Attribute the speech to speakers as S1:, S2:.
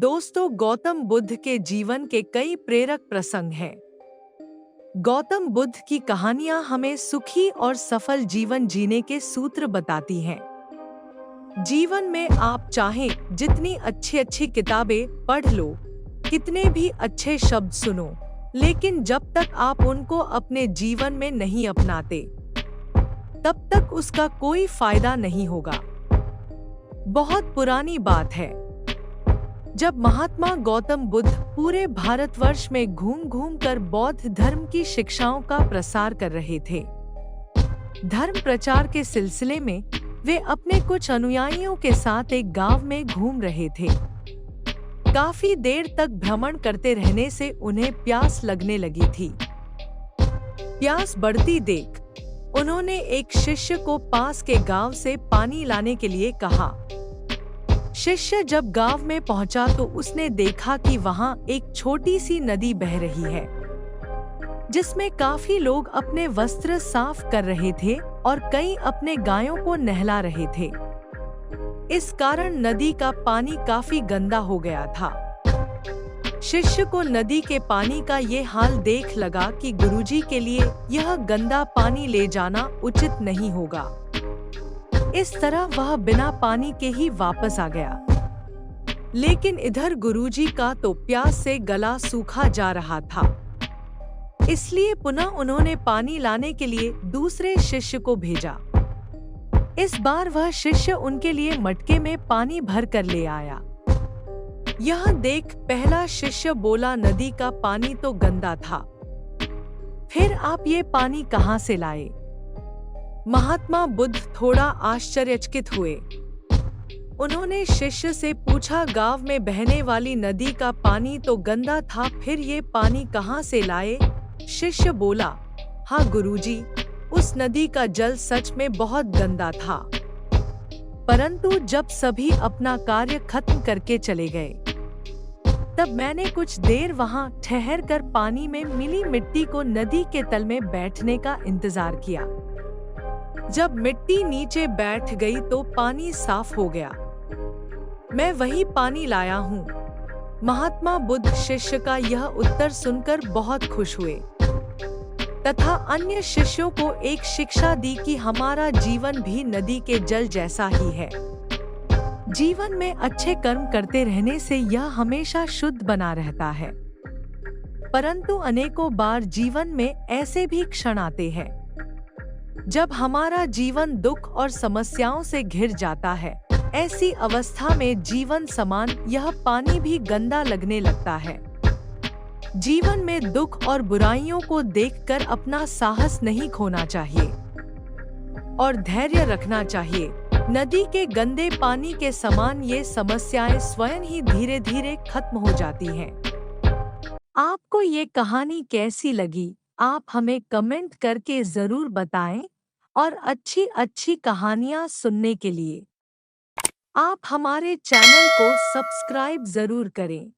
S1: दोस्तों, गौतम बुद्ध के जीवन के कई प्रेरक प्रसंग हैं। गौतम बुद्ध की कहानियां हमें सुखी और सफल जीवन जीने के सूत्र बताती हैं। जीवन में आप चाहें जितनी अच्छी अच्छी किताबें पढ़ लो, कितने भी अच्छे शब्द सुनो, लेकिन जब तक आप उनको अपने जीवन में नहीं अपनाते, तब तक उसका कोई फायदा नहीं होगा। बहुत पुरानी बात है, जब महात्मा गौतम बुद्ध पूरे भारतवर्ष में घूम घूम कर बौद्ध धर्म की शिक्षाओं का प्रसार कर रहे थे। धर्म प्रचार के सिलसिले में वे अपने कुछ अनुयायियों के साथ एक गांव में घूम रहे थे। काफी देर तक भ्रमण करते रहने से उन्हें प्यास लगने लगी थी। प्यास बढ़ती देख उन्होंने एक शिष्य को पास के गांव से पानी लाने के लिए कहा। शिष्य जब गांव में पहुंचा तो उसने देखा कि वहां एक छोटी सी नदी बह रही है, जिसमें काफी लोग अपने वस्त्र साफ कर रहे थे और कई अपने गायों को नहला रहे थे। इस कारण नदी का पानी काफी गंदा हो गया था। शिष्य को नदी के पानी का ये हाल देख लगा कि गुरुजी के लिए यह गंदा पानी ले जाना उचित नहीं होगा। इस तरह वह बिना पानी के ही वापस आ गया। लेकिन इधर गुरुजी का तो प्यास से गला सूखा जा रहा था, इसलिए पुनः उन्होंने पानी लाने के लिए दूसरे शिष्य को भेजा। इस बार वह शिष्य उनके लिए मटके में पानी भर कर ले आया। यह देख पहला शिष्य बोला, नदी का पानी तो गंदा था, फिर आप ये पानी कहाँ से लाए? महात्मा बुद्ध थोड़ा आश्चर्यचकित हुए। उन्होंने शिष्य से पूछा, गांव में बहने वाली नदी का पानी तो गंदा था, फिर ये पानी कहाँ से लाए? शिष्य बोला, हाँ गुरुजी, उस नदी का जल सच में बहुत गंदा था, परंतु जब सभी अपना कार्य खत्म करके चले गए, तब मैंने कुछ देर वहां ठहर कर पानी में मिली मिट्टी को नदी के तल में बैठने का इंतजार किया। जब मिट्टी नीचे बैठ गई तो पानी साफ हो गया। मैं वही पानी लाया हूँ। महात्मा बुद्ध शिष्य का यह उत्तर सुनकर बहुत खुश हुए तथा अन्य शिष्यों को एक शिक्षा दी कि हमारा जीवन भी नदी के जल जैसा ही है। जीवन में अच्छे कर्म करते रहने से यह हमेशा शुद्ध बना रहता है, परंतु अनेकों बार जीवन में ऐसे भी क्षण आते हैं जब हमारा जीवन दुख और समस्याओं से घिर जाता है। ऐसी अवस्था में जीवन समान यह पानी भी गंदा लगने लगता है। जीवन में दुख और बुराइयों को देखकर अपना साहस नहीं खोना चाहिए और धैर्य रखना चाहिए। नदी के गंदे पानी के समान ये समस्याएं स्वयं ही धीरे धीरे खत्म हो जाती हैं। आपको ये कहानी कैसी लगी, आप हमें कमेंट करके जरूर बताएं और अच्छी अच्छी कहानियां सुनने के लिए आप हमारे चैनल को सब्सक्राइब जरूर करें।